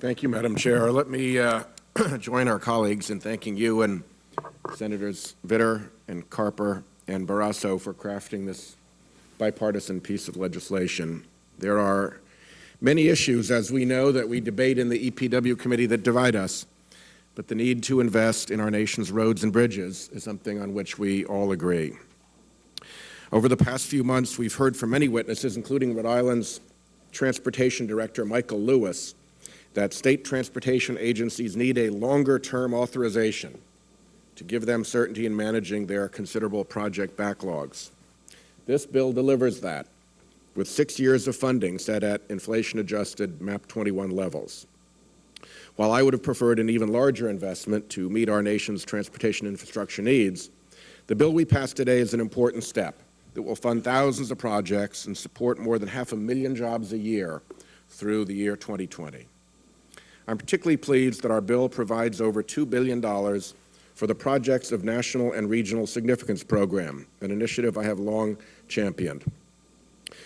Thank you, Madam Chair. Let me join our colleagues in thanking you and Senators Vitter and Carper and Barrasso for crafting this bipartisan piece of legislation. There are many issues, as we know, that we debate in the EPW Committee that divide us, but the need to invest in our nation's roads and bridges is something on which we all agree. Over the past few months, we've heard from many witnesses, including Rhode Island's Transportation Director Michael Lewis, that state transportation agencies need a longer-term authorization to give them certainty in managing their considerable project backlogs. This bill delivers that, with 6 years of funding set at inflation-adjusted MAP 21 levels. While I would have preferred an even larger investment to meet our nation's transportation infrastructure needs, the bill we passed today is an important step that will fund thousands of projects and support more than 500,000 jobs a year through the year 2020. I'm particularly pleased that our bill provides over $2 billion for the Projects of National and Regional Significance program, an initiative I have long championed.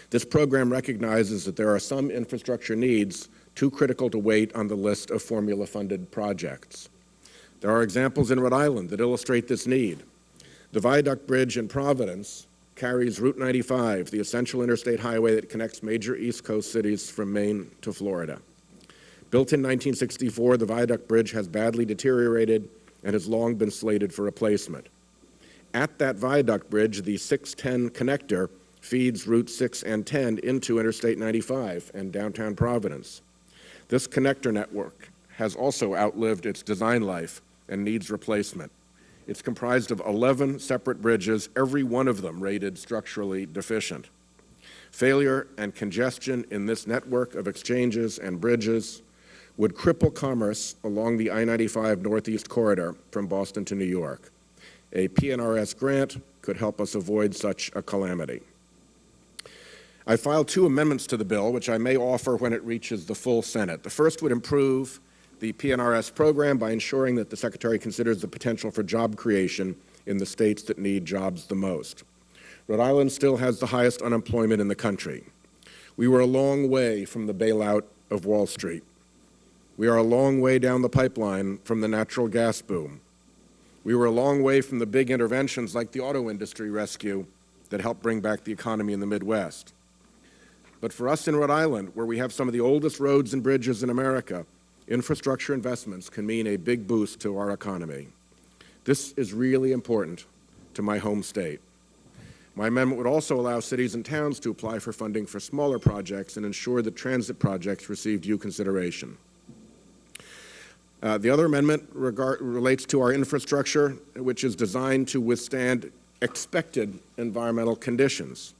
This program recognizes that there are some infrastructure needs too critical to wait on the list of formula-funded projects. There are examples in Rhode Island that illustrate this need. The Viaduct Bridge in Providence carries Route 95, the essential interstate highway that connects major East Coast cities from Maine to Florida. Built in 1964, the Viaduct Bridge has badly deteriorated and has long been slated for replacement. At that Viaduct Bridge, the 610 connector feeds Route 6 and 10 into Interstate 95 and downtown Providence. This connector network has also outlived its design life and needs replacement. It's comprised of 11 separate bridges, every one of them rated structurally deficient. Failure and congestion in this network of exchanges and bridges would cripple commerce along the I-95 Northeast corridor from Boston to New York. A PNRS grant could help us avoid such a calamity. I filed 2 amendments to the bill, which I may offer when it reaches the full Senate. The first would improve the PNRS program by ensuring that the Secretary considers the potential for job creation in the states that need jobs the most. Rhode Island still has the highest unemployment in the country. We were a long way from the bailout of Wall Street. We are a long way down the pipeline from the natural gas boom. We were a long way from the big interventions like the auto industry rescue that helped bring back the economy in the Midwest. But for us in Rhode Island, where we have some of the oldest roads and bridges in America, infrastructure investments can mean a big boost to our economy. This is really important to my home state. My amendment would also allow cities and towns to apply for funding for smaller projects and ensure that transit projects receive due consideration. The other amendment relates to our infrastructure, which is designed to withstand expected environmental conditions.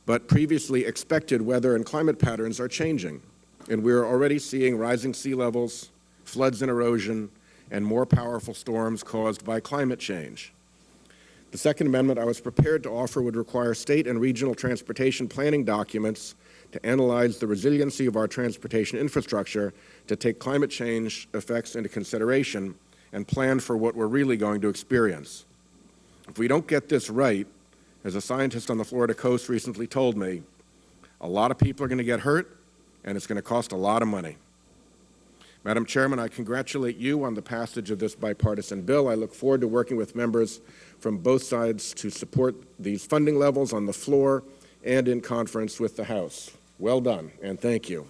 But previously expected weather and climate patterns are changing, and we're already seeing rising sea levels, floods and erosion, and more powerful storms caused by climate change. The second amendment I was prepared to offer would require state and regional transportation planning documents to analyze the resiliency of our transportation infrastructure, to take climate change effects into consideration, and plan for what we're really going to experience. If we don't get this right, as a scientist on the Florida coast recently told me, a lot of people are going to get hurt, and it's going to cost a lot of money. Madam Chairman, I congratulate you on the passage of this bipartisan bill. I look forward to working with members from both sides to support these funding levels on the floor and in conference with the House. Well done, and thank you.